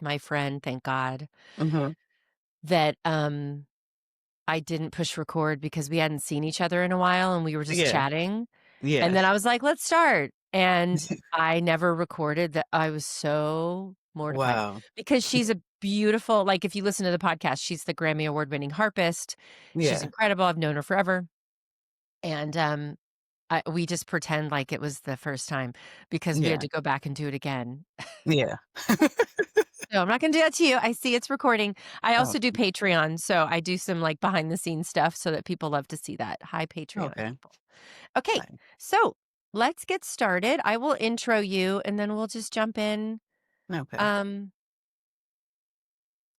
with my friend, thank God, Mhm. that, I didn't push record because we hadn't seen each other in a while and we were just Yeah. chatting, and then Yes. I was like, "Let's start," and I never recorded that. I was so mortified Wow. because she's a beautiful like, if you listen to the podcast, she's the Grammy award-winning harpist. She's Yeah. incredible, I've known her forever, and, we just pretend like it was the first time because we had Yeah. to go back and do it again. Yeah. No, I'm not gonna do that to you. I see it's recording. I Oh, also do Patreon, so I do some, like, behind the scenes stuff so that people love to see that. Hi, Patreon okay. people. Okay, Fine. so let's get started. I will intro you, and then we'll just jump in, Okay. um,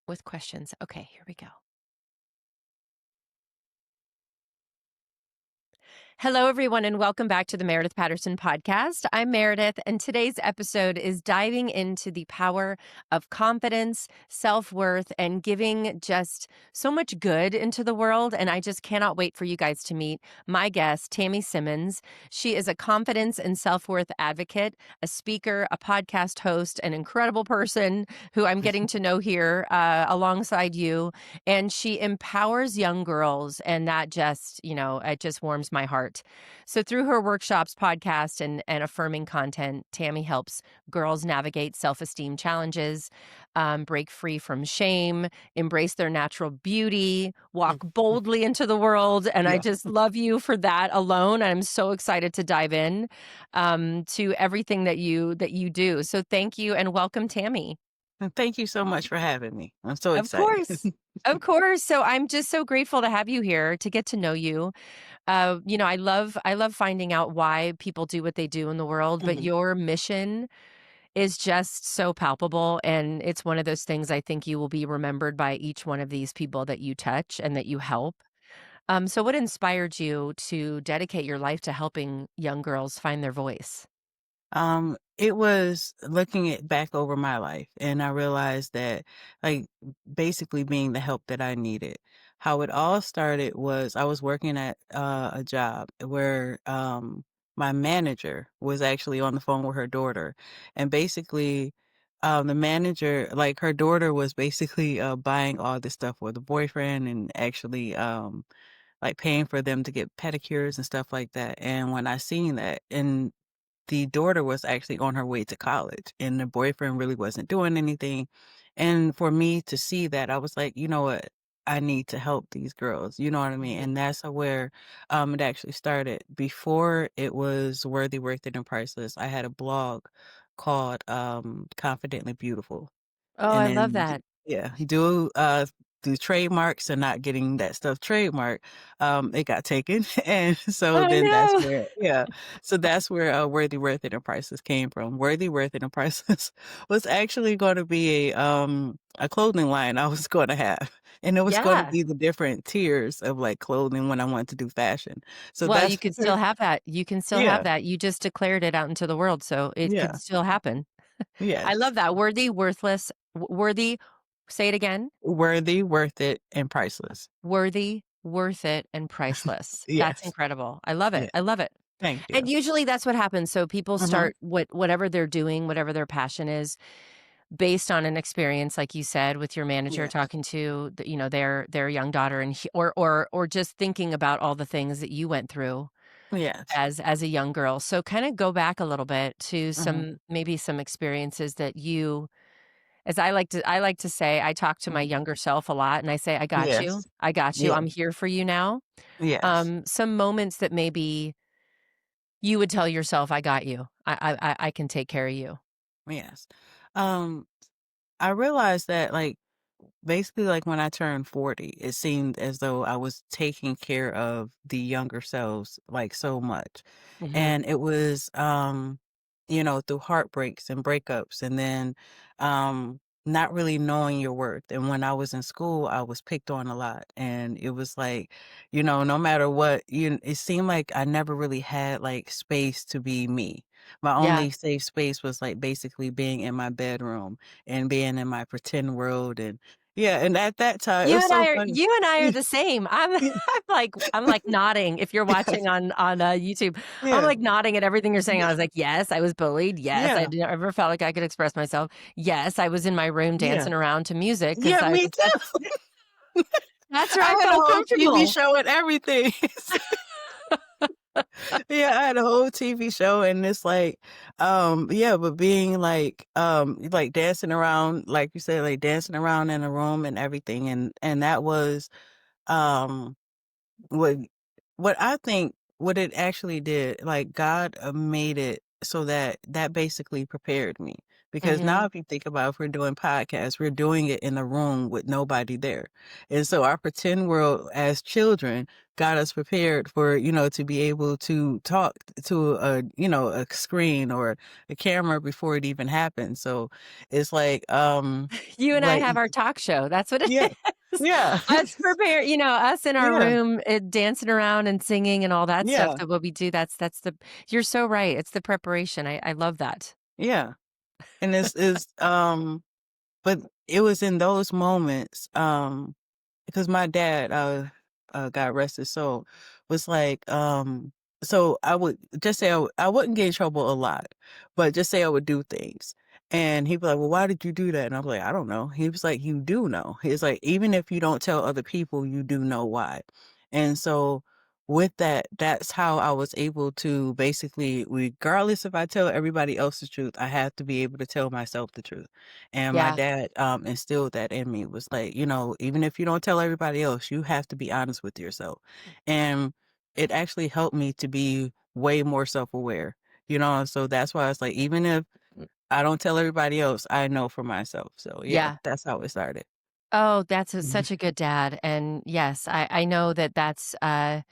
with questions. Okay, here we go. Hello, everyone, and welcome back to the Meredith Patterson podcast. I'm Meredith, and today's episode is diving into the power of confidence, self worth, and giving just so much good into the world. And I just cannot wait for you guys to meet my guest, Tammy Simmons. She is a confidence and self worth advocate, a speaker, a podcast host, an incredible person who I'm getting to know here alongside you. And she empowers young girls, and that just, it just warms my heart. So, through her workshops, podcast, and affirming content, Tammy helps girls navigate self esteem challenges, break free from shame, embrace their natural beauty, walk Mm. boldly into the world. And I Yeah. just love you for that alone. I'm so excited to dive in to everything that you do. So, thank you and welcome, Tammy. And thank you so much for having me. I'm so Of excited. course. Of course. So I'm just so grateful to have you here to get to know you. I love finding out why people do what they do in the world, but Mhm. your mission is just so palpable, and it's one of those things I think you will be remembered by each one of these people that you touch and that you help. So what inspired you to dedicate your life to helping young girls find their voice? It was looking it back over my life, and I realized that, like, basically being the help that I needed. How it all started was I was working at a job where my manager was actually on the phone with her daughter, and basically, the manager, like, her daughter was basically buying all this stuff for the boyfriend, and actually like paying for them to get pedicures and stuff like that. And when I seen that, and the daughter was actually on her way to college and the boyfriend really wasn't doing anything. And for me to see that, I was like, you know what? I need to help these girls. You know what I mean? Mhm. And that's where it actually started. Before it was Worthy, Worth It, and Priceless, I had a blog called Confidently Beautiful. Oh, And I love then that. yeah, do trademarks and not getting that stuff trademarked, it got taken, and so Oh, then that's no. where yeah, so that's where, Worthy, Worth It, and Priceless came from. Worthy, Worth It, and Priceless was actually gonna be a clothing line I was gonna have, and it was gonna Yeah. be the different tiers of, like, clothing when I wanted to do fashion. So Well, you that's could still have that. You can still have yeah, that. You just declared it out into the world, so it could yeah, still happen. I yes. love that. Worthy, worthless, worthy say it again. Worthy, Worth It, and Priceless. Worthy, worth it, and priceless. That's Yes. incredible. I love it. Yeah. I love it. Thank you. And usually that's what happens. So people Mhm. start whatever they're doing, whatever their passion is, based on an experience, like you said, with your manager Yes. talking to their young daughter, and or just thinking about all the things that you went through Yes. as a young girl. So kind of go back a little bit to Mhm. some experiences that you as I like to say, I talk to my Mhm. younger self a lot and I say, "I got you. Yes. I got you. Yeah. I'm here for you now." Yes. Some moments that maybe you would tell yourself, "I got you. I can take care of you." Yes. Um, I realized that, like, basically, like, when I turned 40, it seemed as though I was taking care of the younger selves, like, so much. Mhm. And it was, through heartbreaks and breakups and then, not really knowing your worth. And when I was in school, I was picked on a lot. And it was like, no matter what, it seemed like I never really had, like, space to be me. My Yeah. only safe space was, like, basically being in my bedroom and being in my pretend world, Yeah, and at that time, it You was and so I are funny. you and I are the same. I'm like nodding if you're Yes. watching on, YouTube. I'm, Yeah. like, nodding at everything you're saying. I was like, "Yes, I was bullied. Yes, I Yeah. never felt like I could express myself. Yes, I was in my room Yeah. dancing around to music because Yeah, I me was that's too. that's where I I had a felt whole TV comfortable." show and everything. Yeah, I had a whole TV show and it's like, yeah, but being like dancing around, like you said, like dancing around in a room and everything. And that was, um, what what I think what it actually did, like God made it so that that basically prepared me. Because now Mhm. if you think about if we're doing podcasts, we're doing it in the room with nobody there. And so our pretend world as children got us prepared for, to be able to talk to a screen or a camera before it even happened. So it's You and I like have our talk show. That's what it yeah. is. Yeah. Us prepare us in our Yeah. room, dancing around and singing and all that stuff Yeah. that what we do, that's the you're so right. It's the preparation. I love that. Yeah. And but it was in those moments, because my dad, God rest his soul, was like, so I would just say I wouldn't get in trouble a lot, but just say I would do things. And he'd be like, well, why did you do that? And I'm like, I don't know. He was like, you do know. He's like, even if you don't tell other people, you do know why. And so with that, that's how I was able to basically, regardless if I tell everybody else the truth, I have to be able to tell myself the truth. And my Yeah. dad instilled that in me, was like, even if you don't tell everybody else, you have to be honest with yourself. And it actually helped me to be way more self-aware, so that's why it's like, even if I don't tell everybody else, I know for myself. So yeah, Yeah. that's how it started. Oh, that's Mhm. such a good dad, and yes, I know that that's a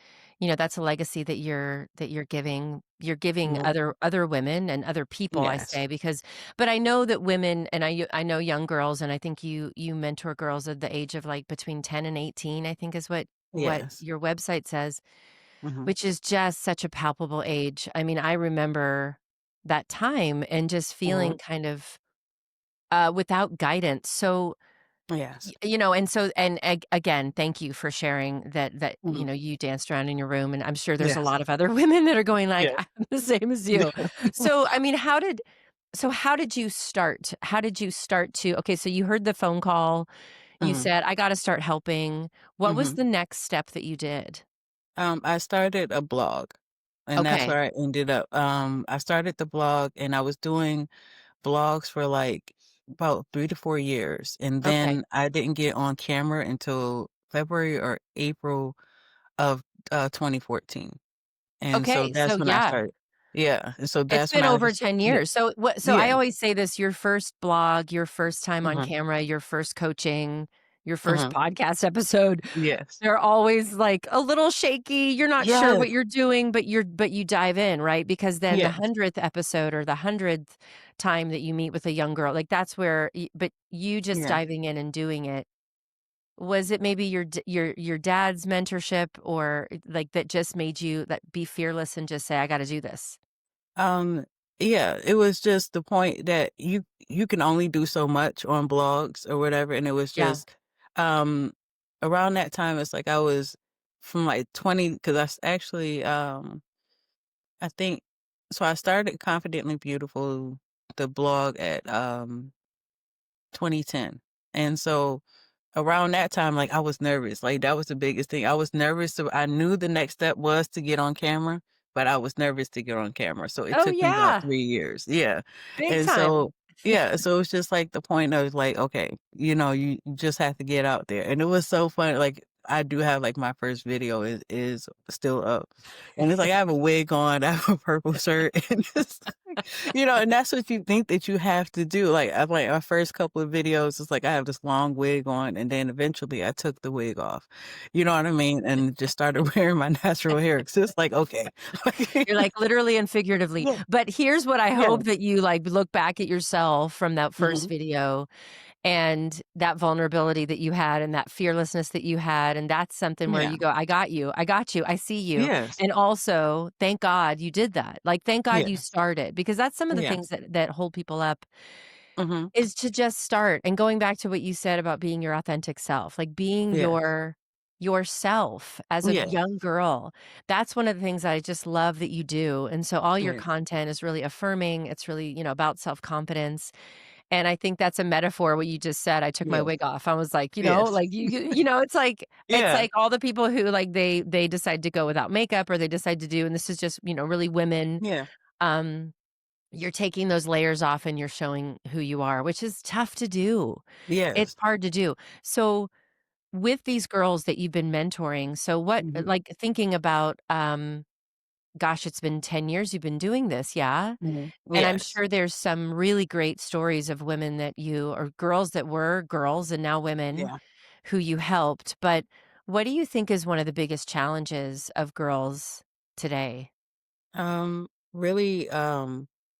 legacy that you're giving. You're giving Mhm. other women and other people, I Yes. say, because but I know that women and I know young girls, and I think you mentor girls at the age of, like, between 10 and 18, I think is what Yes. your website says, Hmm. which is just such a palpable age. I mean, I remember that time and just Hmm. feeling kind of, without guidance, so Yes. and so and again, thank you for sharing that, Hmm. you danced around in your room, and I'm sure there's a Yes. lot of other women that are going like, Yes. "I'm the same as you." So, I mean, how did you start? How did you start to okay, so you heard the phone call, you Hmm. said, "I gotta start helping." What was Hmm. the next step that you did? I started a blog, and that's Okay, where I ended up. I started the blog, and I was doing blogs for like about 3 to 4 years, and okay, then I didn't get on camera until February or April of 2014, and so okay, so that's when I yeah. started. Yeah, and so It's that's when been I over just 10 yeah, years. So yeah, I always say this, your first blog, your first time on mhm, camera, your first coaching, your first mhm, podcast episode, yes, they're always, like, a little shaky, you're not sure yes, what you're doing, but you dive in, right? Because then the yes, 100th episode or the 100th time that you meet with a young girl, like, that's where y but you just yeah. diving in and doing it, was it maybe your dad's mentorship or, like, that just made you, that be fearless and just say, "I gotta do this?" Um, yeah, it was just the point that you can only do so much on blogs or whatever, and it was Yeah. just um around that time it's like I was from like 20, because actually I think so I started Confidently Beautiful, the blog, at 2010. And so around that time, like, I was nervous, like, that was the biggest thing. I was nervous, so I knew the next step was to get on camera, but I was nervous to get on camera, so it Oh, took me about yeah. 3 years. Yeah, Big and time. so yeah, so it's just, like, the point of, like, okay, you just have to get out there, and it was so fun, like, I do have, like, my first video is still up, and it's like I have a wig on, I have a purple shirt, and it's and that's what you think that you have to do. Like, I'm like, my first couple of videos, it's like I have this long wig on, and then eventually I took the wig off. You know what I mean? And just started wearing my natural hair. 'Cause it's like, okay. You're like, literally and figuratively. Yeah. But here's what I Yeah. hope that you, like, look back at yourself from that first Mhm. video and that vulnerability that you had and that fearlessness that you had, and that's something where Yeah. you go, "I got you. I got you. I see you." Yes. And also, thank God you did that. Like, thank God you Yes. started because that's some of the Yeah. things that hold people up Mhm. is to just start, and going back to what you said about being your authentic self, like being Yes. yourself as a Yes. young girl. That's one of the things I just love that you do, and so all your Yeah. content is really affirming, it's really, about self-confidence, and I think that's a metaphor what you just said. I took my Yes. wig off. I was like, Yes. like it's Yeah. like all the people who, like, they decide to go without makeup or they decide to do, and this is just, really women, Yeah. um you're taking those layers off and you're showing who you are, which is tough to do. It's Yes. hard to do. So, with these girls that you've been mentoring, so what Mhm. like, thinking about, gosh, it's been 10 years you've been doing this, yeah? Mhm. And I'm Yes. sure there's some really great stories of women that you or girls that were girls and now women Yeah. who you helped, but what do you think is one of the biggest challenges of girls today? Really,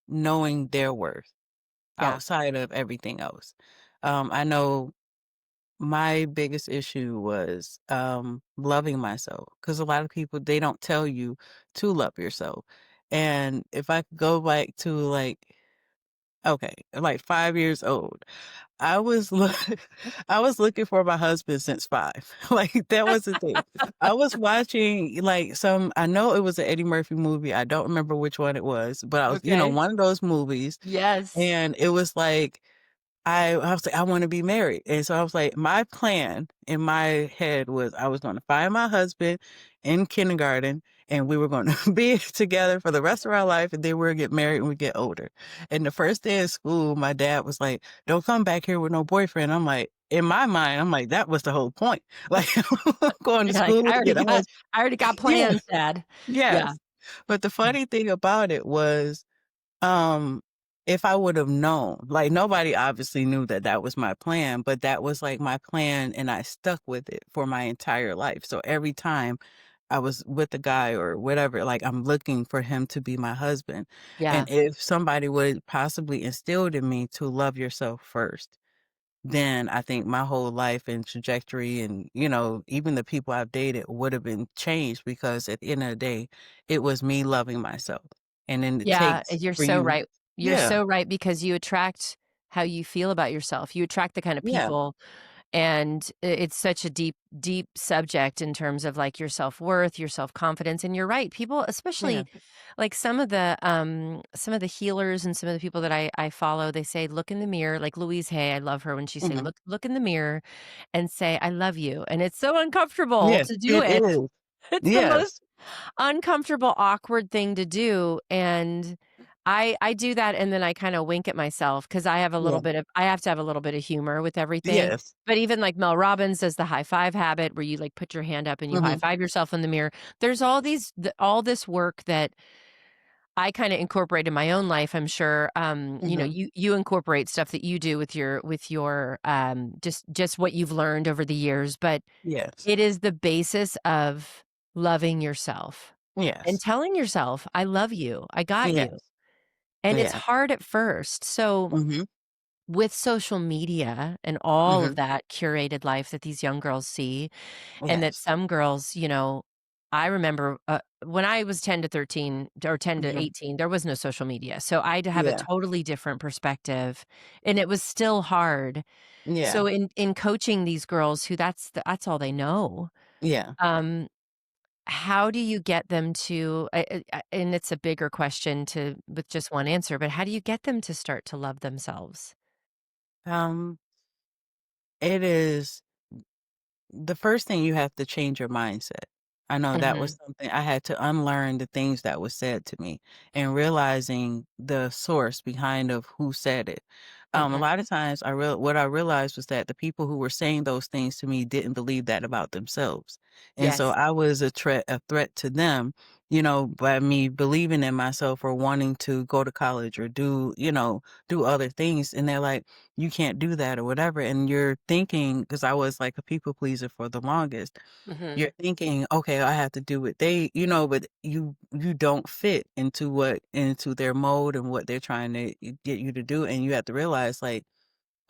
knowing their worth Yeah. outside of everything else. I know my biggest issue was, loving myself because a lot of people, they don't tell you to love yourself. And if I could go back to okay, like 5 years old, I was look I was looking for my husband since 5. Like, that was the thing. I was watching, like, I know it was an Eddie Murphy movie, I don't remember which one it was, but I was, Okay. one of those movies, Yes. and it was like I was like, "I wanna be married," and so I was like, my plan in my head was I was gonna find my husband in kindergarten, and we were gonna be together for the rest of our life, and then we'll get married when we get older. And the first day of school, my dad was like, "Don't come back here with no boyfriend." I'm like, in my mind, I'm like, "That was the whole point." Like, going to You're like, school to get a husband. I already got Yeah, plans, dad." Yeah. yes. But the funny thing about it was um, if I would have known, like, nobody obviously knew that that was my plan, but that was, like, my plan, and I stuck with it for my entire life. So every time I was with a guy or whatever, like, I'm looking for him to be my husband. And Yeah. if somebody would possibly instilled in me to love yourself first, then I think my whole life and trajectory and, even the people I've dated would have been changed because at the end of the day, it was me loving myself. And then it Yeah, takes you're for so you. right. You're Yeah. so right because you attract how you feel about yourself. You attract the kind of Yeah. people and it's such a deep, deep subject in terms of, like, your self-worth, your self-confidence, and you're right. People, Yeah. especially, like, some of the healers and some of the people that I follow, they say, "Look in the mirror," like Louise Hay, I love her when she say, Mhm. "Look in the mirror and say, 'I love you,'" and it's so uncomfortable Yes, to do it it. is. It's the most Yes. uncomfortable, awkward thing to do, and I do that, and then I kinda wink at myself because Yeah. I have to have a little bit of humor with everything, Yes. but even, like, Mel Robbins does the high five habit where you, like, put your hand up and you high Mhm. five yourself in the mirror. There's all this work that I kinda incorporate in my own life, I'm sure, Mhm. you incorporate stuff that you do with your, just what you've learned over the years, but Yes. it is the basis of loving yourself. And Yes. telling yourself, "I love you. I got you." Yes. And it's Yeah. hard at first. So, Mhm. with social media and all of Mhm. that curated life that these young girls see, and that Yes. some girls, I remember, when I was 10 to 13 or 10 to Mhm. 18, there was no social media. So I'd have a Yeah. totally different perspective, and it was still hard. Yeah. So in coaching these girls who that's all they know, Yeah. um how do you get them to and it's a bigger question to with just one answer, but how do you get them to start to love themselves? Um, it is the first thing, you have to change your mindset. I know that was Mhm. something I had to unlearn, the things that was said to me and realizing the source behind of who said it. A Mhm. lot of times what I realized was that the people who were saying those things to me didn't believe that about themselves. And so Yes. I was a threat to them, by me believing in myself or wanting to go to college or do other things. And they're like, you can't do that or whatever. And you're thinking, because I was like a people pleaser for the longest, Mhm. you're thinking, okay, I have to do what but you don't fit into their mode and what they're trying to get you to do. And you have to realize, like,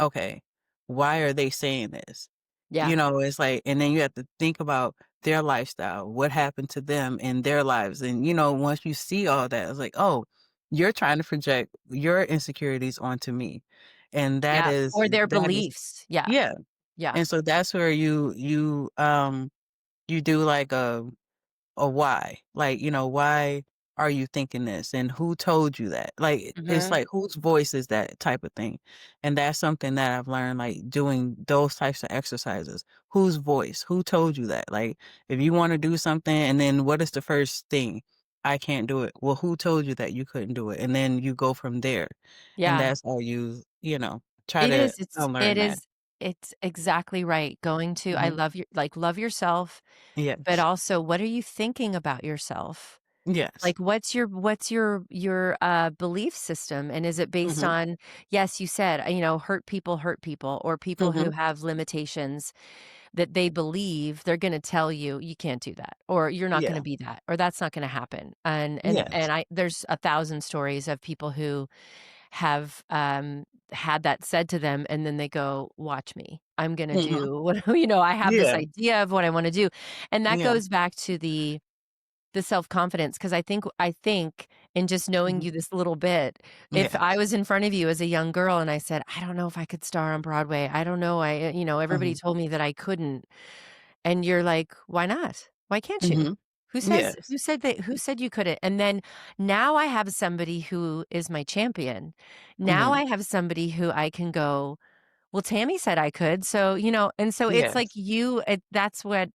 okay, why are they saying this? Yeah. It's like, and then you have to think about their lifestyle, what happened to them in their lives. And, once you see all that, it's like, oh, you're trying to project your insecurities onto me. And that Yeah, is or their that is beliefs. Yeah, yeah, yeah. and so that's where you do like a why. Like, why are you thinking this? And who told you that? Like, it's Mhm. like, whose voice is that type of thing? And that's something that I've learned, like, doing those types of exercises. Whose voice? Who told you that? Like, if you want to do something, and then what is the first thing? I can't do it. Well, who told you that you couldn't do it? And then you go from there. And Yeah. that's how try It to is, unlearn that. it's exactly right. Going to I Hmm. love your like, love yourself, but Yes. also what are you thinking about yourself? Yes. Like, what's your belief system, and is it based Hmm. on yes, you said, hurt people, or people who Hmm. have limitations that they believe they're gonna tell you, "You can't do that," or "You're not gonna Yeah. be that," or "That's not gonna happen." And Yes. I there's 1,000 stories of people who have, had that said to them, and then they go, "Watch me. I'm gonna Hmm. do what" I have this Yeah. idea of what I wanna do, and that Yeah. goes back to the self-confidence, 'cause I think in just knowing Mhm. you this little bit, if I Yes. was in front of you as a young girl and I said, "I don't know if I could star on Broadway. I don't know. Everybody Mhm. told me that I couldn't." And you're like, "Why not? Why can't you? Mhm. Yes. Who said you couldn't?" And then now I have somebody who is my champion. Now Mhm. I have somebody who I can go, "Well, Tammy said I could." And so it's like Yes. that's what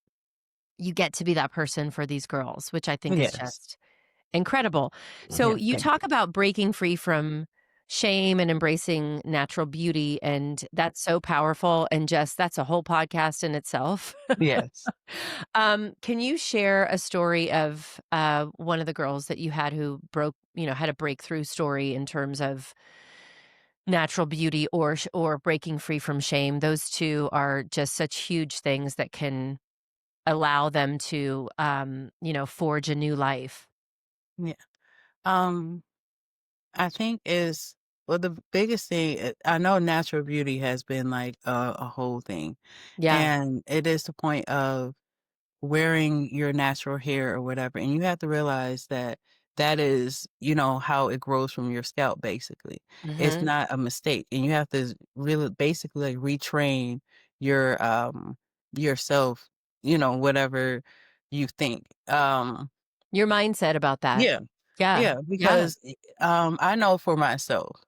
you get to be that person for these girls, which I think is Yes. just incredible. So Yeah, you thank talk you. about breaking free from shame and embracing natural beauty, and that's so powerful, and just that's a whole podcast in itself. Yes. Can you share a story of one of the girls that you had who had a breakthrough story in terms of natural beauty or breaking free from shame? Those two are just such huge things that can allow them to forge a new life. Yeah. Um, I think is well, the biggest thing, I know natural beauty has been like a whole thing, Yeah. and it is the point of wearing your natural hair or whatever, and you have to realize that that is, how it grows from your scalp, basically. It's Mhm. not a mistake, and you have to really basically like retrain yourself, whatever you think. Your mindset about that. Yeah. Yeah. Yeah, Yeah. because I know for myself,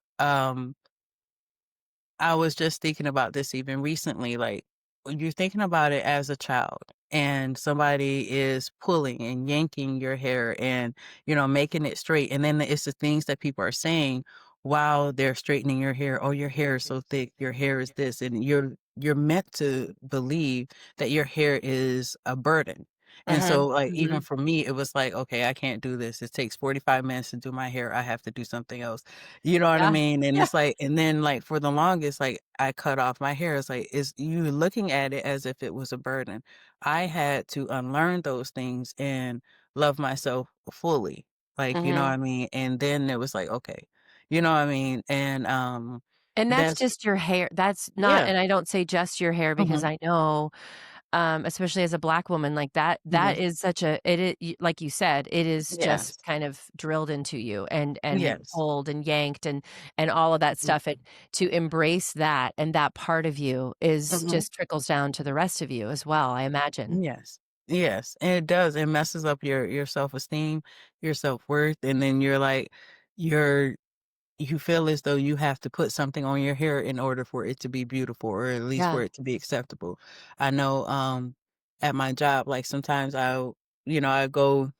I was just thinking about this even recently. Like, when you're thinking about it as a child and somebody is pulling and yanking your hair and, making it straight. And then it's the things that people are saying while they're straightening your hair. Oh, your hair is so thick. Your hair is this. And you're meant to believe that your hair is a burden. And so, Mhm. like, even Mhm. for me, it was like, okay, I can't do this. It takes 45 minutes to do my hair. I have to do something else. You know what I Yeah. mean? And Yeah. it's like, and then like for the longest, like I cut off my hair. It's like, is you looking at it as if it was a burden. I had to unlearn those things and love myself fully. Like, you know what Mhm. I mean? And then it was like, okay, you know what I mean? And And that's that's just your hair. That's not yeah. and I don't say just your hair because Hmm. I know, especially as a Black woman, like that Hmm. is such a like you said, it is just Yes. kind of drilled into you and Yes. pulled and yanked and all of that stuff, and to embrace that and that part of you is Hmm. just trickles down to the rest of you as well, I imagine. Yes. Yes. And it does. It messes up your self-esteem, your self-worth. And then you're like, you're you feel as though you have to put something on your hair in order for it to be beautiful or at least Yeah. for it to be acceptable. I know at my job, like sometimes I go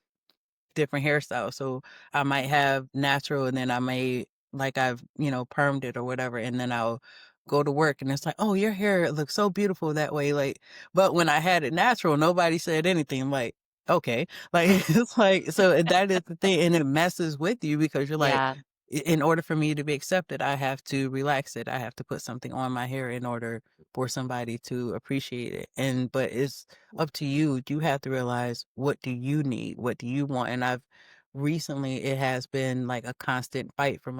different hairstyles. So I might have natural and then I may like I've, permed it or whatever. And then I'll go to work and it's like, oh, your hair looks so beautiful that way. Like, but when I had it natural, nobody said anything. I'm like, okay. Like it's like so that is the thing. And it messes with you because you're like, Yeah. in order for me to be accepted, I have to relax it. I have to put something on my hair in order for somebody to appreciate it. And but it's up to you. You have to realize what do you need? What do you want? And I've recently it has been like a constant fight for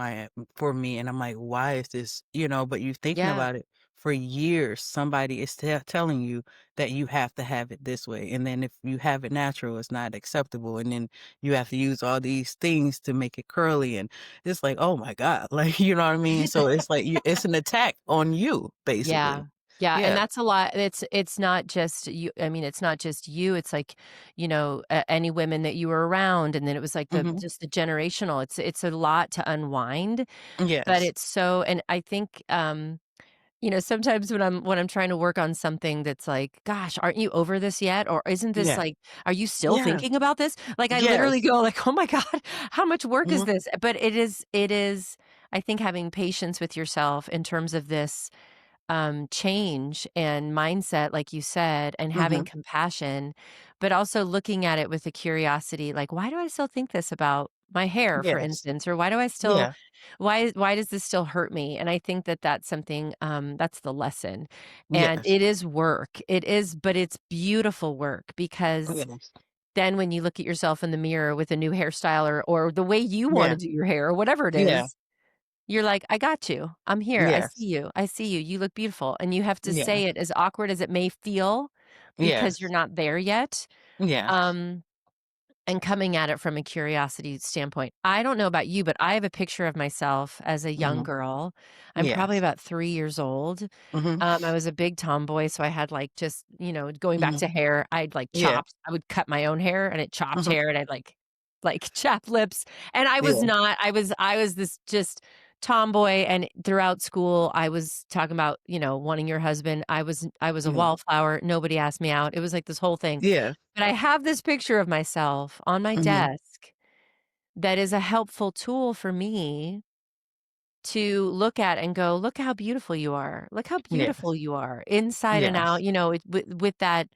me. And I'm like, why is this? But you thinking Yeah. about it for years somebody is telling you that you have to have it this way, and then if you have it natural, it's not acceptable, and then you have to use all these things to make it curly, and it's like, oh my god, like, you know what I mean? So it's like it's an attack on you, Yeah. basically. Yeah, and Yeah. that's a lot. It's not just you. I mean, it's not just you. It's like, any women that you were around, and then it was like the Hmm. just the generational. It's a lot to unwind, but Yes. it's so. And I think, sometimes when I'm trying to work on something that's like, "Gosh, aren't you over this yet?" Or "Isn't this Yeah. like, are you still Yeah. thinking about this?" Like, I literally Yes. go like, "Oh my god, how much work is Mhm. this?" But it is, I think, having patience with yourself in terms of this, change and mindset, like you said, and having Mhm. compassion, but also looking at it with a curiosity, like, why do I still think this about my hair, for Yes. instance, or why do I still, Yeah. why does this still hurt me? And I think that that's something, that's the lesson. And Yes. it is work. It is, but it's beautiful work because Yes. then when you look at yourself in the mirror with a new hairstyle or the way you want to Yeah. do your hair or whatever it Yeah. is, you're like, "I got you. I'm here. I see Yes. you. I see you. You look beautiful." And you have to Yeah. say it as awkward as it may feel because you're Yes. not there yet, Yes. um, and coming at it from a curiosity standpoint. I don't know about you, but I have a picture of myself as a young Mhm. girl. I'm probably Yes. about 3 years old. Mhm. I was a big tomboy, so I had, like, just, going back Mhm. to hair, Yeah. I would cut my own hair, and it chopped Mhm. hair, and I'd, like, chap lips, and I was Yeah. not I was this just tomboy, and throughout school, I was talking about, wanting your husband. I was a Mhm. wallflower, nobody asked me out, it was like this whole thing. Yeah. But I have this picture of myself on my Mhm. desk that is a helpful tool for me to look at and go, "Look how beautiful you are. Look how beautiful Yes. you are inside and out," Yes. with that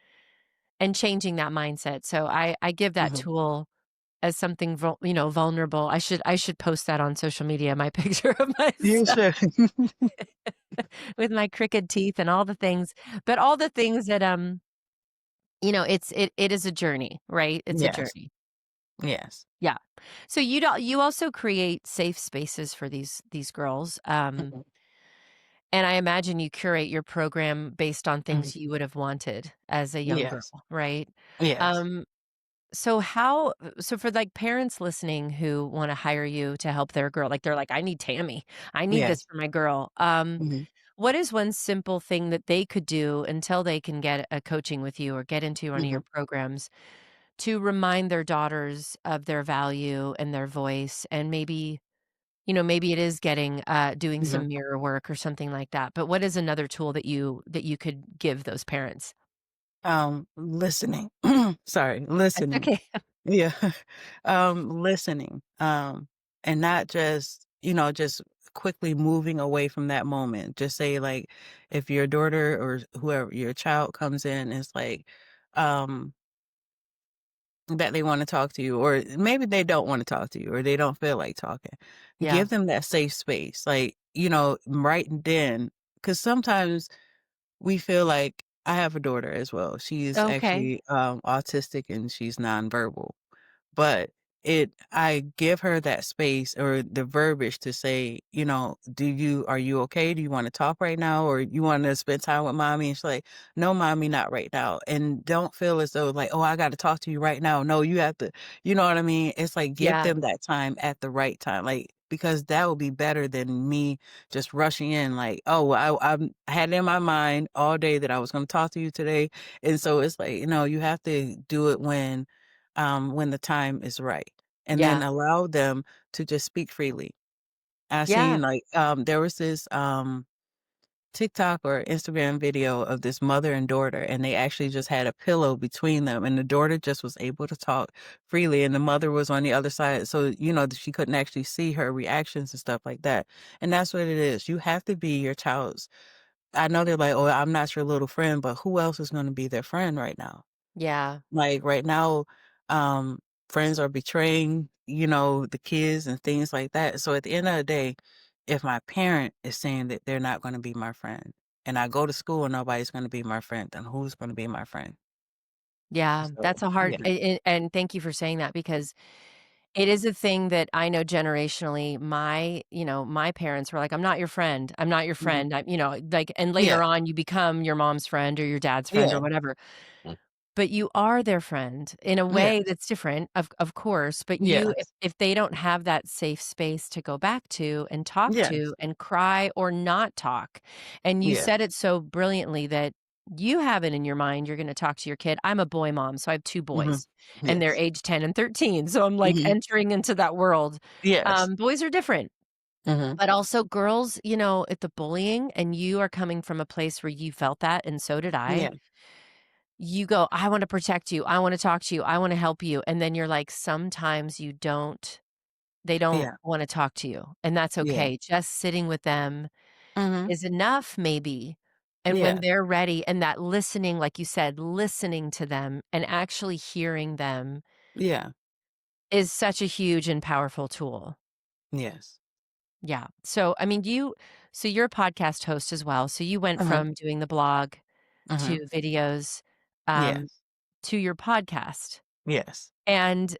and changing that mindset. So I give that Mhm. tool as something vulnerable. I should post that on social media, my picture of You myself should. with my crooked teeth and all the things, but all the things that, it is a journey, right? It's a Yes. journey. Yes. Yeah. So you also create safe spaces for these girls, Mhm. and I imagine you curate your program based on Mhm. things you would have wanted as a young girl, Yes. right? Yes. Um, so for, like, parents listening who wanna hire you to help their girl, like, they're like, "I need Tammy. I need this Yes. for my girl." Mhm. What is one simple thing that they could do until they can get a coaching with you or get into one of your Mhm. programs to remind their daughters of their value and their voice, and maybe it is doing Mhm. some mirror work or something like that, but what is another tool that you could give those parents? Listening. Sorry, That's listening. okay. Yeah. Listening. And not just, just quickly moving away from that moment. Just say, like, if your daughter or whoever your child comes in, it's like, um, that they want to talk to you, or maybe they don't want to talk to you, or they don't feel like talking. Yeah. Give them that safe space. Like, right then, because sometimes we feel like I have a daughter as well. She's Okay. actually autistic and she's nonverbal. But I give her that space or the verbiage to say, are you okay? Do you want to talk right now? Or you want to spend time with mommy? And she's like, no, mommy, not right now. And don't feel as though like, oh, I got to talk to you right now. No, you have to, you know what I mean? It's like, give Yeah. them that time at the right time. Like, because that will be better than me just rushing in like, oh, well, I had it in my mind all day that I was going to talk to you today. And so it's like, you have to do it when the time is right, and then Yeah. allow them to just speak freely. I Yeah. seen like there was this TikTok or Instagram video of this mother and daughter, and they actually just had a pillow between them, and the daughter just was able to talk freely, and the mother was on the other side, so she couldn't actually see her reactions and stuff like that. And that's what it is. You have to be your child's. I know they're like, oh, I'm not your little friend, but who else is going to be their friend right now? Yeah. Like, right now, um, friends are betraying, the kids and things like that. So at the end of the day, if my parent is saying that they're not gonna be my friend, and I go to school and nobody's gonna be my friend, then who's gonna be my friend? Yeah. So, That's a hard yeah. and thank you for saying that because It is a thing that I know generationally, my parents were like, "I'm not your friend. I'm not your Mhm. friend." Like, and later Yeah, on, you become your mom's friend or your dad's friend or yeah, whatever. But you are their friend in a yeah, way that's different, of course, but you yes, if they don't have that safe space to go back to and talk yes, to and cry or not talk, and you yeah, said it so brilliantly that you have it in your mind you're gonna talk to your kid. I'm a boy mom, so I have 2 mhm, boys, and they're yes, age 10 and 13, so I'm, like, mhm, entering into that world. yes, Boys are different, mhm, but also girls, at the bullying, and you are coming from a place where you felt that, and so did I. yeah, You go, "I wanna protect you, I wanna talk to you, I wanna help you," and then you're like, sometimes they don't yeah, wanna talk to you, and that's yeah, okay. Just sitting with them mhm, is enough maybe, and when yeah, they're ready and that listening, like you said, listening to them and actually hearing them yeah, is such a huge and powerful tool. yes, Yeah. So, I mean, so you're a podcast host as well, so you went mhm, from doing the blog to mhm, videos, um, yes, to your podcast. yes, And,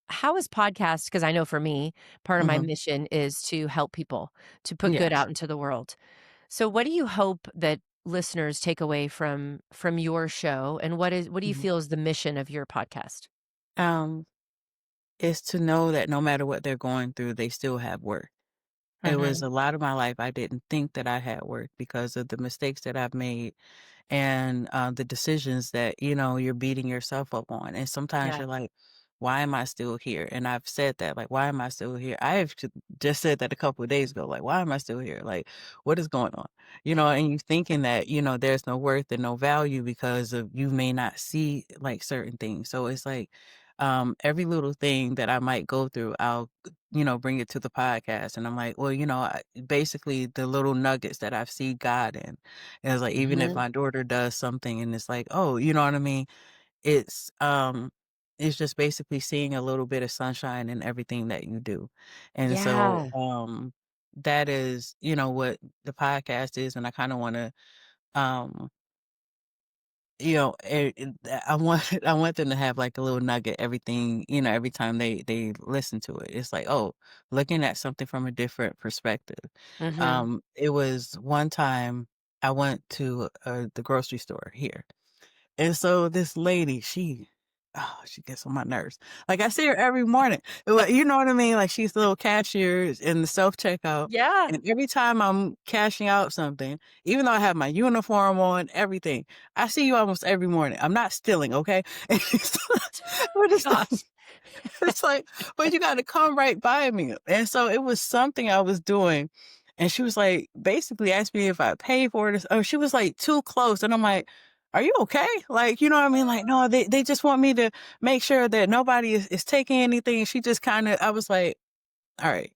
how is podcast? Because I know for me, part of my mhm, mission is to help people, to put good yes, out into the world. So what do you hope that listeners take away from your show, and what do you mhm, feel is the mission of your podcast? um, is to know that no matter what they're going through, they still have worth. It was Mhm. a lot of my life I didn't think that I had worth because of the mistakes that I've made and the decisions that you're beating yourself up on, and sometimes Yeah. you're like, why am I still here? And I've said that, like, why am I still here? I have just said that a couple of days ago, like, why am I still here? Like, what is going on? And you thinking that there's no worth and no value because of you may not see like certain things. So it's like every little thing that I might go through, I'll bring it to the podcast, and I'm like, well, basically the little nuggets that I've seen God in. And it's like, even if Mhm. my daughter does something and it's like, oh, you know what I mean? It's um it's just basically seeing a little bit of sunshine in everything that you do. And so Yeah. that is, what the podcast is. And I kind of want to um I want I want them to have like a little nugget everything, every time they listen to it. It's like, oh, looking at something from a different perspective. Mhm. It was one time I went to the grocery store here. And so this lady, she gets on my nerves. Like, I see her every morning. You know what I mean? Like, she's the little cashier in the self-checkout, Yeah. and every time I'm cashing out something, even though I have my uniform on, everything, I see you almost every morning. I'm not stealing, okay? And we're just Gosh. it's like, but you gotta come right by me. And so it was something I was doing, and she was like, basically asked me if I paid for it. Or she was like too close. And I'm like, are you okay? Like, you know what I mean? Like, no, they just want me to make sure that nobody is taking anything. She just I was like, all right,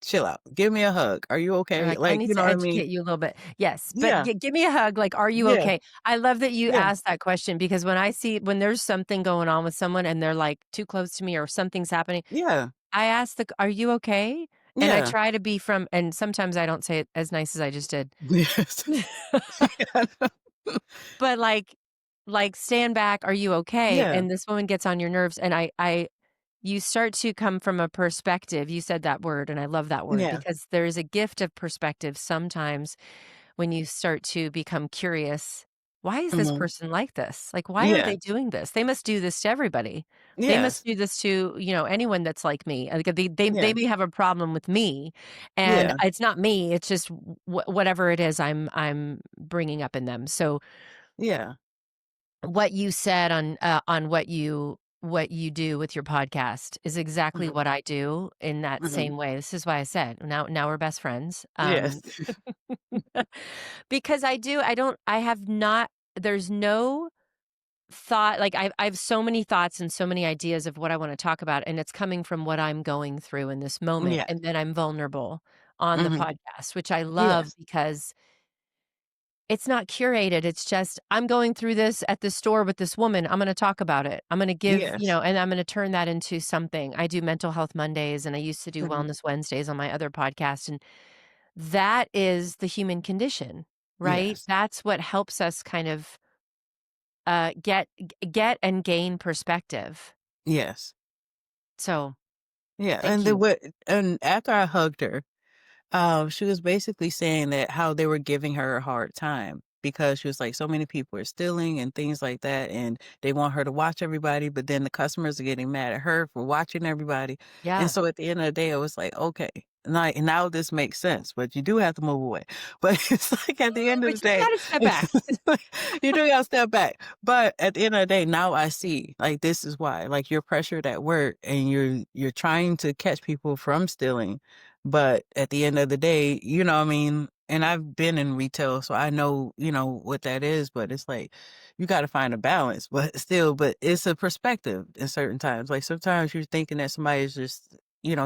chill out. Give me a hug. Are you You're okay? like, "I Like, need you know to what I mean? educate you a little bit." Yes, but Yeah. give me a hug, like, "Are you Yeah. okay?" I love that you Yeah. asked that question because when there's something going on with someone and they're, like, too close to me or something's happening, Yeah. I ask "Are you okay?" And I Yeah. try to be from and sometimes I don't say it as nice as I just did. Yes. But, "Stand back, are you okay?" Yeah. And this woman gets on your nerves, and I you start to come from a perspective you said that word, and I love that word Yeah. because there is a gift of perspective sometimes when you start to become curious, "Why is this Mhm. person like this? Like, why are they Yes. doing this? They must do this to everybody. They must Yes. do this to, anyone that's like me." Like, they Yeah. may have a problem with me, and Yeah. it's not me, it's just whatever it is I'm bringing up in them. So, Yeah. what you said on what you do with your podcast is exactly Mhm. what I do in that Mhm. same way. This is why I said, now we're best friends. Yes. Because I have not there's no thought like I have so many thoughts and so many ideas of what I wanna talk about, and it's coming from what I'm going through in this moment, Yes. and then I'm vulnerable on the Mhm. podcast, which I love Yes. because it's not curated, it's just, "I'm going through this at the store with this woman, I'm gonna talk about it. I'm gonna Yes. and I'm gonna turn that into something." I do Mental Health Mondays, and I used to do Mhm. Wellness Wednesdays on my other podcast, and that is the human condition, right? Yes. That's what helps us kind of, get and gain perspective. Yes. So Yeah, Thank and then you. what and after I hugged her, she was basically saying that how they were giving her a hard time because she was like, so many people are stealing and things like that, and they want her to watch everybody, but then the customers are getting mad at her for watching everybody. And Yeah. so at the end of the day, I was like, okay, now this makes sense, but you do have to move away. But it's like at the end of the But you day, gotta step back. you do gotta step back. But at the end of the day, now I see like this is why. Like you're pressured at work and you're trying to catch people from stealing, but at the end of the day, you know what I mean? And I've been in retail, so I know, what that is, but it's like you got to find a balance, but still, but it's a perspective in certain times. Like sometimes you're thinking that somebody is just,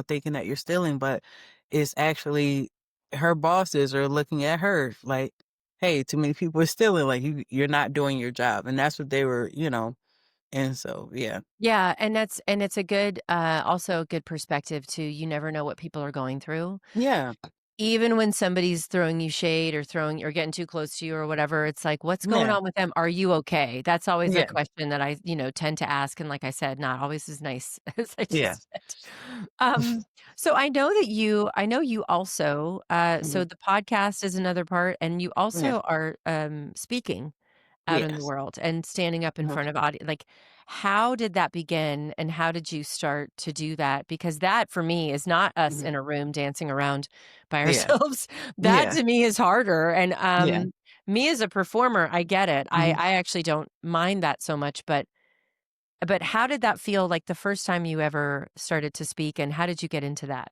thinking that you're stealing, but it's actually her bosses are looking at her like, hey, too many people are stealing. Like you're not doing your job. And that's what they were, and so, yeah. Yeah, and it's a good, also a good perspective too. You never know what people are going through. Yeah. Even when somebody's throwing you shade or throwing or getting too close to you or whatever, it's like, "What's going Yeah. on with them? Are you okay?" That's always a Yeah. question that I, tend to ask, and like I said, not always as nice as I Yeah. just said. So I know you also, so Mhm. the podcast is another part, and you Yeah. also are, speaking out in the Yes. world and standing up in Mhm. front of like, how did that begin, and how did you start to do that? Because that for me is not us Mhm. in a room dancing around by Yeah. ourselves. That Yeah. to me is harder, and, Yeah. me as a performer, I get it. Mhm. I actually don't mind that so much, but how did that feel like the first time you ever started to speak, and how did you get into that?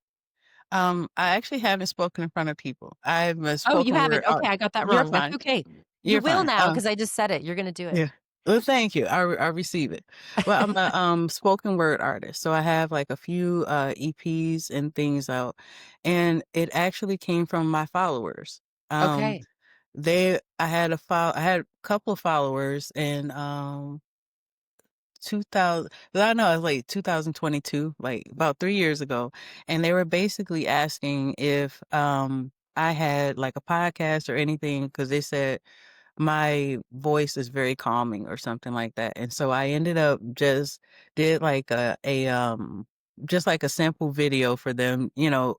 I actually haven't spoken in front of people. I'm a Oh, you spoken haven't? word Okay, I got that You're wrong. That's fine. okay. You You're will fine. now because I just said it. You're gonna do it. Yeah. Well, thank you. I receive it. Well, I'm a spoken word artist, so I have like a few EPs and things out, and it actually came from my followers. Um, Okay. I had a couple of followers, and 2000 I know it was like 2022, like about 3 years ago, and they were basically asking if, I had like a podcast or anything because they said my voice is very calming or something like that, and so I ended up just did like just like a simple video for them,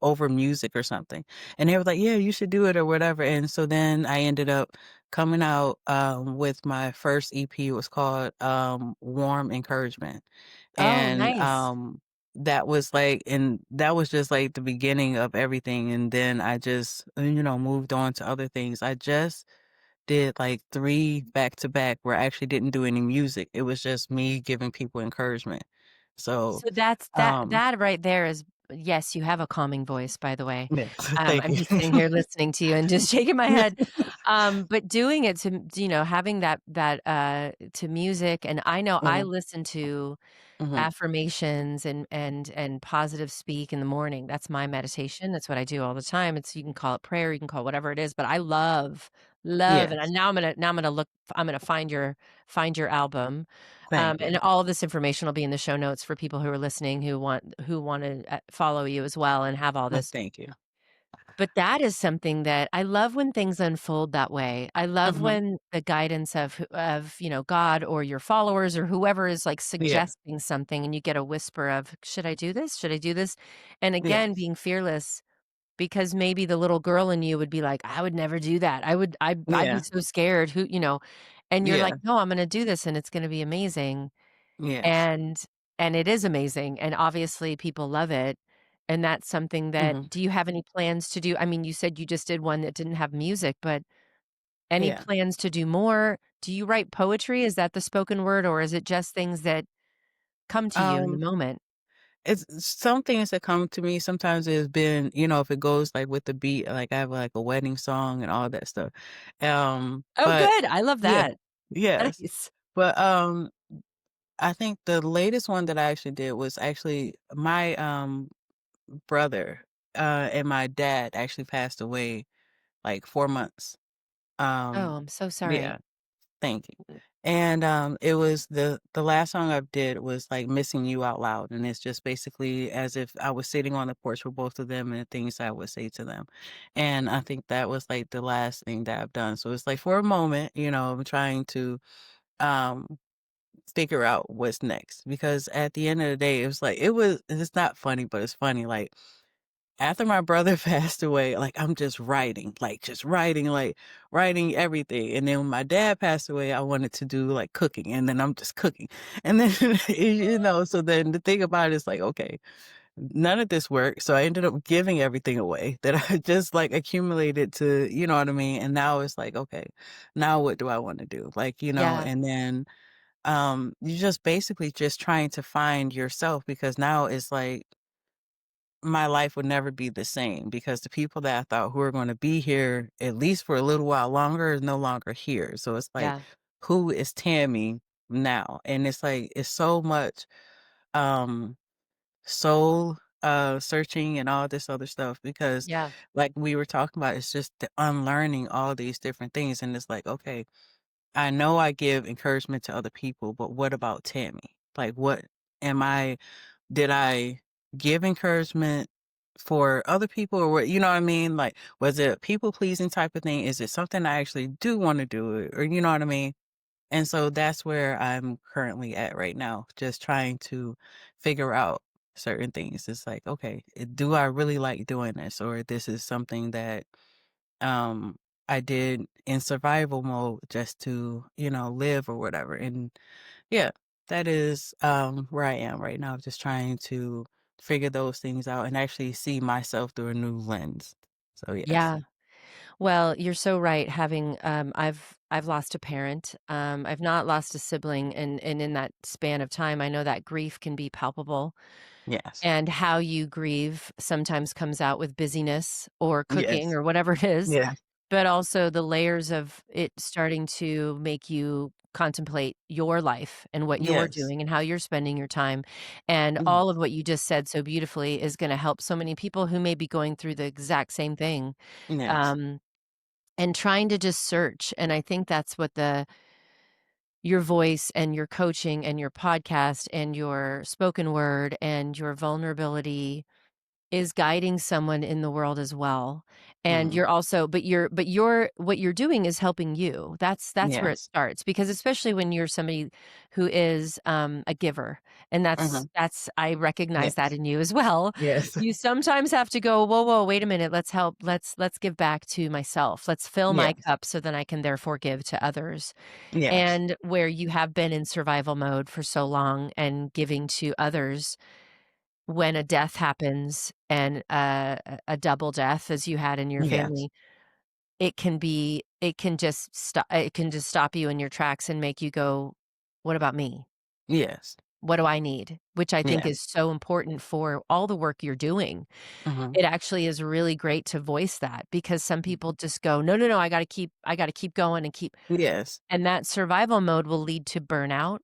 over music or something, and they were like, "Yeah, you should do it," or whatever, and so then I ended up coming out, with my first EP. It was called, Warm Encouragement, Oh, and, nice. that was just like the beginning of everything, and then I just, moved on to other things. I just did like 3 back to back where I actually didn't do any music. It was just me giving people encouragement. So, So that's that um that right there is yes, you have a calming voice, by the way. yeah, thank I'm you. just sitting here listening to you and just shaking my head. But doing it to having to music, and I know I Mhm, listen to mhm. affirmations and positive speak in the morning. That's my meditation. That's what I do all the time. It's you can call it prayer, you can call it whatever it is, but I love, and Yes, now I'm gonna find your album. thank you. And all of this information will be in the show notes for people who are listening who want to follow you as well and have all this. Thank you. But that is something that I love when things unfold that way. I love Mhm. when the guidance of, God or your followers or whoever is, like, Yeah, suggesting something and you get a whisper of, "Should I do this? Should I do this?" And again, yes, being fearless because maybe the little girl in you would be like, "I would never do that. I'd be yeah, so scared." And you're like, yeah, "No, I'm gonna do this and it's gonna be amazing." yes. And it is amazing, and obviously people love it, and that's something that Mhm. do you have any plans to do? I mean, you said you just did one that didn't have music, but any Yeah. plans to do more? Do you write poetry? Is that the spoken word, or is it just things that come to you in the Um, moment? it's some things that come to me. Sometimes it's been, if it goes like with the beat, like I have like a wedding song and all that stuff. Oh, But good, I love yeah, that. yes. Nice. But I think the latest one that I actually did was actually my brother and my dad actually passed away like 4 months. Oh, Um I'm so sorry. yeah, thank you. And it was the last song I did was like Missing You Out Loud, and it's just basically as if I was sitting on the porch with both of them and the things I would say to them. And I think that was like the last thing that I've done. So it's like for a moment, I'm trying to um figure out what's next because at the end of the day, it was like it's not funny, but it's funny. Like after my brother passed away, like I'm just writing, like writing everything. And then when my dad passed away, I wanted to do like cooking, and then I'm just cooking. And then so then the thing about it is like, okay, none of this worked. So I ended up giving everything away that I just like accumulated to, you know what I mean? And now it's like, okay, now what do I want to do? Like, Yeah. and then you just basically just trying to find yourself because now it's like my life would never be the same because the people that I thought who were going to be here at least for a little while longer is no longer here. So it's like, Yeah. who is Tammy now? And it's like it's so much um soul searching and all this other stuff because Yeah. like we were talking about, it's just the unlearning all these different things. And it's like, okay, I know I give encouragement to other people, but what about Tammy? Like what am I did I give encouragement for other people or what, you know what I mean? Like, was it a people pleasing type of thing? Is it something I actually do want to do it or you know what I mean? And so that's where I'm currently at right now, just trying to figure out certain things. It's like, okay, do I really like doing this or this is something that um I did in survival mode just to, live or whatever. And yeah, that is where I am right now, just trying to figure those things out and actually see myself through a new lens. So yes. Yeah. Well, you're so right. I've lost a parent. I've not lost a sibling, and in that span of time, I know that grief can be palpable, Yes. and how you grieve sometimes comes out with busyness or cooking Yes. or whatever it is, Yeah. but also the layers of it starting to make you contemplate your life and what you're Yes. doing and how you're spending your time. And all of Yes. what you just said so beautifully is going to help so many people who may be going through the exact same thing. Yes. Um, and trying to just search, and I think that's what the your voice and your coaching and your podcast and your spoken word and your vulnerability is guiding someone in the world as well. And Mhm. you're also but you're what you're doing is helping you. That's where it Yes. starts, because especially when you're somebody who is, a giver, and Mhm. that's I recognize that Yes. in you as well. Yes. You sometimes have to go, "Whoa, whoa, wait a minute, let's give back to myself. Let's fill my Yes. cup so then I can therefore give to others." Yes. And where you have been in survival mode for so long and giving to others, when a death happens and a double death as you had in your Yes. family, it can just stop you in your tracks and make you go, "What about me? Yes. What do I need?" Which I think Yeah. is so important for all the work you're doing. Mhm. It actually is really great to voice that, because some people just go, "No, no, no, I gotta keep going and keep," Yes. and that survival mode will lead to burnout.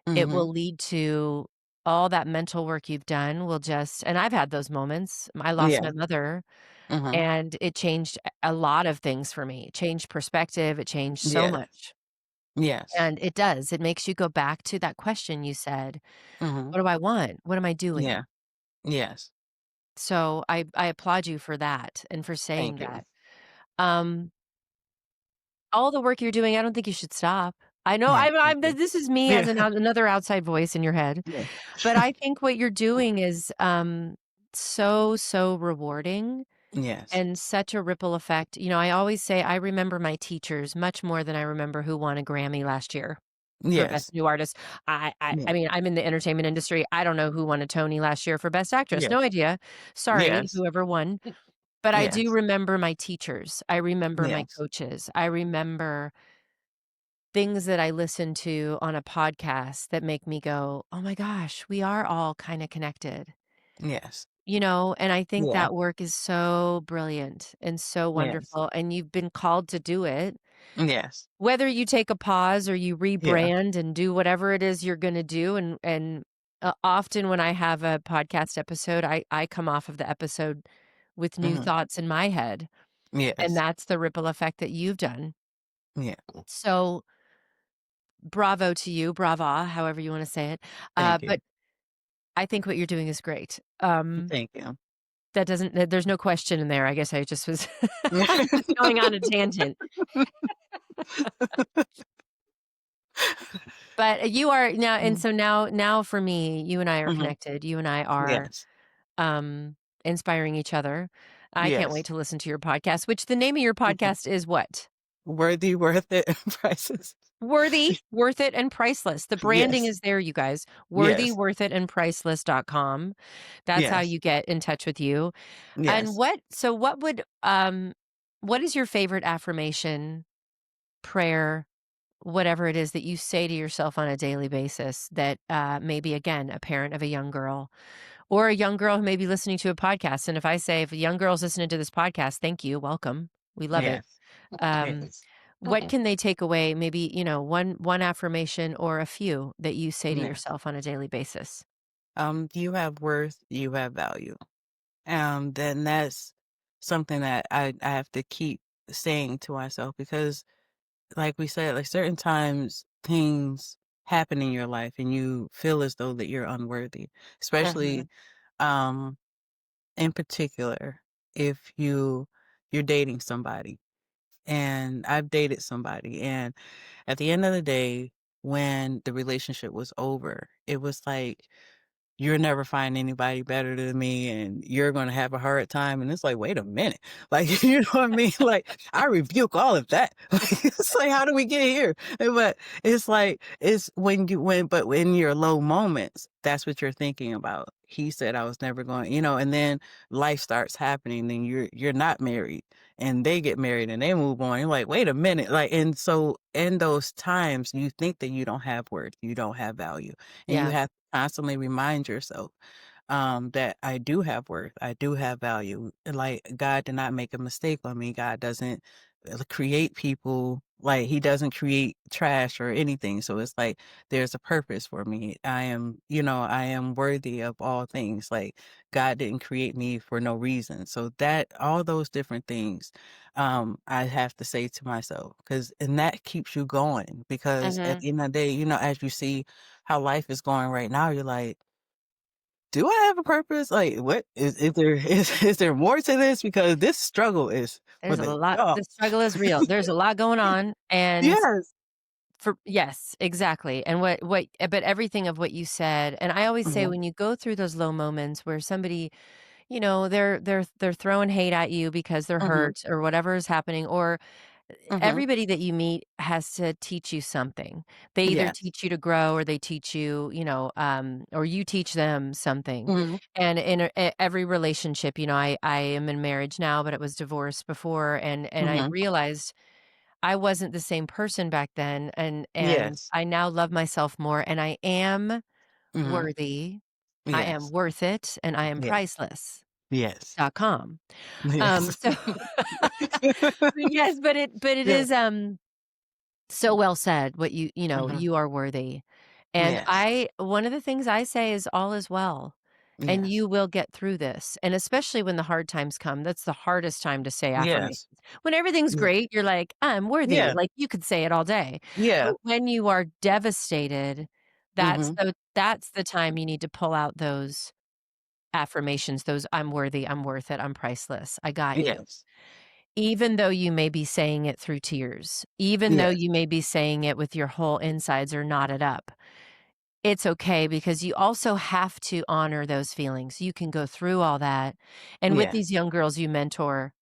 It Mhm. will lead to all that mental work you've done will just, and I've had those moments. I lost Yeah. my mother, Mhm. and it changed a lot of things for me. It changed perspective, it changed so Yes. much. Yes. And it does. It makes you go back to that question you said, Mhm. "What do I want? What am I doing?" Yeah. Yes. So I applaud you for that and for saying Thank you. that. Um, all the work you're doing, I don't think you should stop. I know Yeah. Thank I'm you. this is me as Yeah. another outside voice in your head. Yeah. But I think what you're doing is, so, so rewarding Yes. and such a ripple effect. I always say I remember my teachers much more than I remember who won a Grammy last year for Yes. Best New Artist. I Yeah. mean, I'm in the entertainment industry. I don't know who won a Tony last year for Best Actress. Yeah. No idea. Sorry, Yes. whoever won. But I do Yes. remember my teachers. I remember my Yes. coaches. I remember things that I listen to on a podcast that make me go, "Oh my gosh, we are all kinda connected." Yes. And I think Yeah. that work is so brilliant and so Yes. wonderful, and you've been called to do it. Yes. Whether you take a pause or you Yeah. rebrand and do whatever it is you're gonna do, often when I have a podcast episode, I come off of the episode with new Mhm. thoughts in my head, and Yes. that's the ripple effect that you've done. Yeah. So, bravo to you, brava, however you wanna say it, Thank you. but I think what you're doing is great. Thank you. That doesn't there's no question in there. I guess I just was I'm just going on a tangent. But you are now, and Mhm. so now for me, you and I are Mhm. connected. You and I are, Yes. um, inspiring each other. I can't wait Yes. to listen to your podcast, which the name of your Mhm. podcast is what? Worthy, worth it, prices. Worthy, worth it, and priceless. The branding Yes. is there, you guys. Worthy, Yes. worth it, and priceless.com. That's how Yes. you get in touch with you. And Yes. what is your favorite affirmation, prayer, whatever it is that you say to yourself on a daily basis that maybe again a parent of a young girl or a young girl who may be listening to a podcast, and if a young girl's listening to this podcast, thank you, welcome, we love it. Yes. um, Yes. what can they take away, maybe, one affirmation or a few that you say to Yes. yourself on a daily basis? You have worth, you have value. Then that's something that I have to keep saying to myself because like we said, like certain times things happen in your life and you feel as though that you're unworthy, Mhm. especially um in particular if you're dating somebody. And I've dated somebody and at the end of the day when the relationship was over, it was like you're never find anybody better than me and you're going to have a hard time. And it's like, wait a minute. Like, you know what I mean? Like, I rebuke all of that. It's like, how do we get here? But it's like, it's but in your low moments, that's what you're thinking about. He said I was never going, and then life starts happening. Then you're not married and they get married and they move on. You're like, wait a minute. Like, and so in those times, you think that you don't have worth, you don't have value, and you Yeah. have constantly remind yourself that I do have worth, I do have value. Like God did not make a mistake on me. God doesn't create people like He doesn't create trash or anything. So it's like there's a purpose for me. I am worthy of all things. Like God didn't create me for no reason. So that all those different things, I have to say to myself because and that keeps you going because at Hmm. the end of the day, as you see how life is going right now, you're like, do I have a purpose? Like, what is there is there more to this? Because this struggle is for There's a the lot. The dogs. struggle is real. There's a lot going on, and Yes. for yes, exactly. And but everything of what you said, and I always say Mhm, when you go through those low moments where somebody, they're throwing hate at you because they're mhm, hurt or whatever is happening, or mhm. everybody that you meet has to teach you something. They either Yes. teach you to grow or they teach you, or you teach them something. Mhm. And in every relationship, I am in marriage now, but it was divorce before, and I Mhm. realized I wasn't the same person back then, and Yes. I now love myself more, and I am Mhm. worthy, I am Yes. worth it, and I am Yes. Yes. priceless.com. Yes. So yes, but it Yes. is, so well said, what Mhm. you are worthy. And Yes. one of the things I say is all is well, and Yes. you will get through this. And especially when the hard times come, that's the hardest time to say affirmations. Yes. When everything's Yeah. great, you're like, I'm worthy. Yeah. Like you could say it all day. But Yeah. when you are devastated, Mhm. that's the time you need to pull out those affirmations, those I'm worthy, I'm worth it, I'm priceless. I got you. Yes. Even though you may be saying it through tears, even though Yes. you may be saying it with your whole insides are knotted up, it's okay because you also have to honor those feelings. You can go through all that. And with Yes. these young girls you mentor,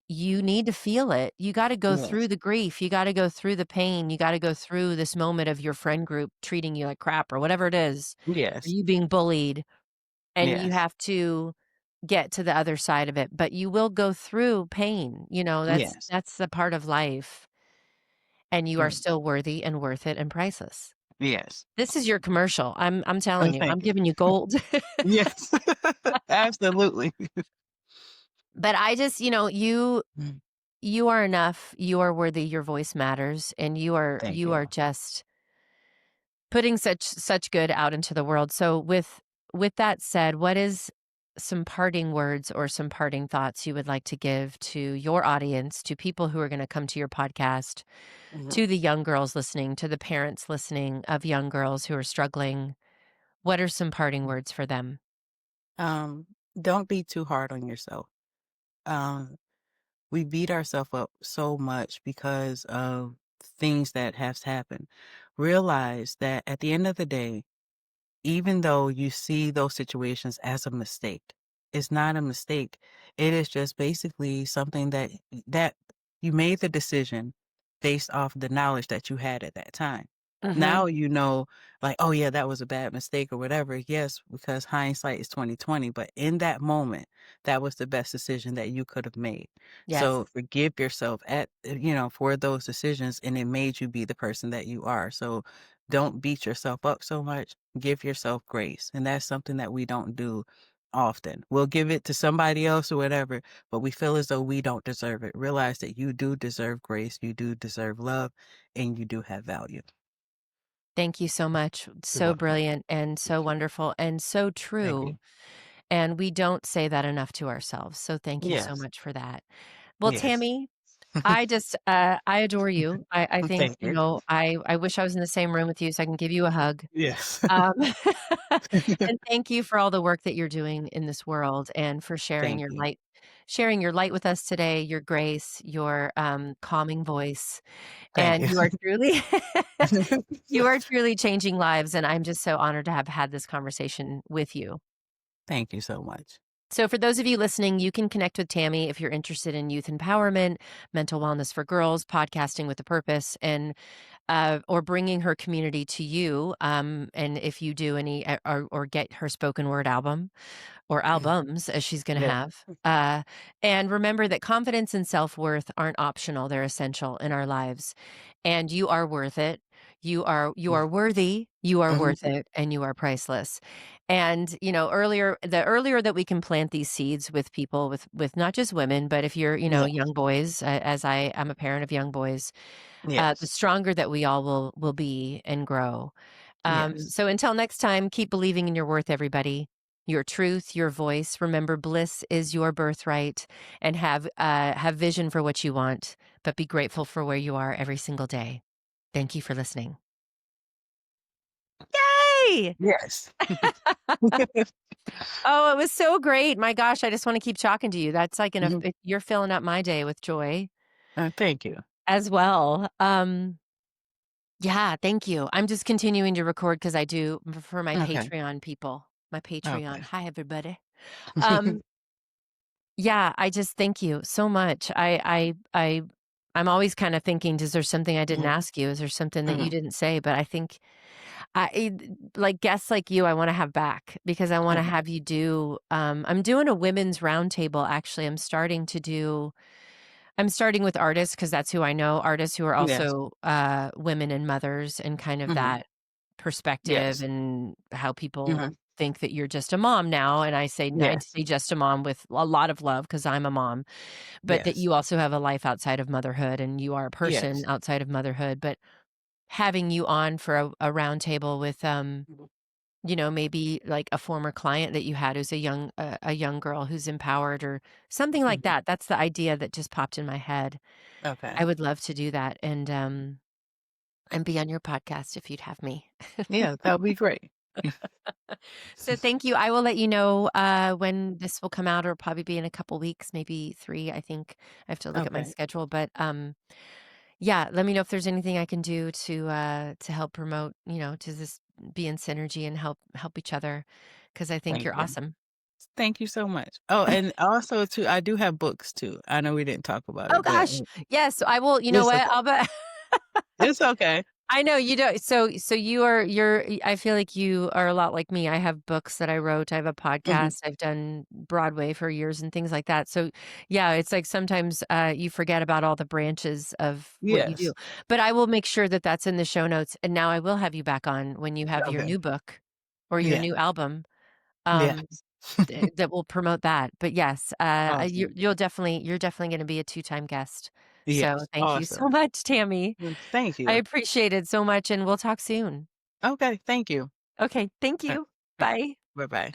you need to feel it. You gotta go through Yes. the grief. You gotta go through the pain. You gotta go through this moment of your friend group treating you like crap or whatever it is, or Yes. you being bullied, and you Yes. have to get to the other side of it, but you will go through pain, Yes. that's the part of life, and you are Yes. still worthy and worth it and priceless. Yes. This is your commercial. I'm Oh, telling you, I'm thank you. giving you gold. Yes. Absolutely. But I just, Mm. you are enough, you are worthy, your voice matters, and you are Thank you you. are just putting such good out into the world. So with that said, what is some parting words or some parting thoughts you would like to give to your audience, to people who are going to come to your podcast, Mhm. to the young girls listening, to the parents listening of young girls who are struggling? What are some parting words for them? Um, don't be too hard on yourself. Um, we beat ourselves up so much because of things that has happened, realize that at the end of the day, even though you see those situations as a mistake, it's not a mistake. It is just basically something that you made the decision based off the knowledge that you had at that time. Mhm. Now you know, like, oh yeah, that was a bad mistake or whatever. Yes, because hindsight is 2020, but in that moment, that was the best decision that you could have made. Yes. So forgive yourself for those decisions, and it made you be the person that you are. So don't beat yourself up so much. Give yourself grace. And that's something that we don't do often. We'll give it to somebody else or whatever, but we feel as though we don't deserve it. Realize that you do deserve grace, you do deserve love, and you do have value. Thank you so much. You're So welcome. brilliant and so wonderful and so Thank true. you. And we don't say that enough to ourselves. So thank you so Yes. much for that. Well, Yes. Tammy, I adore you. I think, Thank you. I wish I was in the same room with you so I can give you a hug. Yes. Um, and thank you for all the work that you're doing in this world and for Thank you. sharing your light with us today, your grace, your, calming voice, Thank and you. you are truly you are truly changing lives, and I'm just so honored to have had this conversation with you. Thank you so much. So, for those of you listening, you can connect with Tammy if you're interested in youth empowerment, mental wellness for girls, podcasting with a purpose, and or bringing her community to you. And if you do any or get her spoken word album or albums, as she's going to Yeah. have. And remember that confidence and self worth aren't optional; they're essential in our lives. And you are worth it. You are worthy. You are Mhm. worth it, and you are priceless. And the earlier that we can plant these seeds with people, with not just women, but if you're Yes. young boys, as I am a parent of young boys, the Yes. stronger that we all will be and grow. Yes. So until next time, keep believing in your worth, everybody. Your truth, your voice. Remember, bliss is your birthright, and have vision for what you want, but be grateful for where you are every single day. Thank you for listening. Yay! Yes. Oh, it was so great. My gosh, I just want to keep talking to you. That's like Mhm. you're filling up my day with joy Thank you. as well. Yeah, thank you. I'm just continuing to record because I do for my Okay. Patreon people. My Patreon. Okay. Hi, everybody. Um, yeah, I just thank you so much. I'm always kind of thinking, is there something I didn't Mhm. ask you? Is there something that you Mhm. didn't say? But I think like guests like you, I want to have back because I want to Okay. have you do. I'm doing a women's roundtable. Actually, I'm starting with artists because that's who I know. Artists who are Yes. also women and mothers, and kind of Mhm. that perspective Yes. and how people Mhm. think that you're just a mom now. And I Yes. say just a mom with a lot of love because I'm a mom, but that Yes. you also have a life outside of motherhood and you are a person Yes. outside of motherhood. But having you on for a round table with Mhm. maybe like a former client that you had who's a young girl who's empowered or something like Mhm. that. That's the idea that just popped in my head. Okay. I would love to do that and be on your podcast if you'd have me. Yeah, that would be great. So thank you. I will let you know when this will come out. It'll probably be in a couple weeks, maybe 3. I think I have to look at my Okay. schedule, but yeah, let me know if there's anything I can do to help promote, to just be in synergy and help each other because I think Thank you're you. awesome. Thank you so much. Oh, and also too, I do have books too. I know we didn't talk about Oh it, but gosh. Yes, I will. You know it's what? okay. I'll bet. It's okay. I know you don't. So I feel like you are a lot like me. I have books that I wrote. I have a Mhm. podcast. I've done Broadway for years and things like that. So yeah, it's like sometimes you forget about all the branches of what you do. Yes. But I will make sure that that's in the show notes. And now I will have you back on when you have your Okay. new book or your Yeah. new album. Um, Yes. that will promote that. But yes, Awesome. you're definitely going to be a two-time guest. So Yes. thank you so Awesome. much, Tammy. Thank I you. appreciate it so much, and we'll talk soon. Okay. Thank you. Okay, thank you. Alright. Bye. Bye-bye.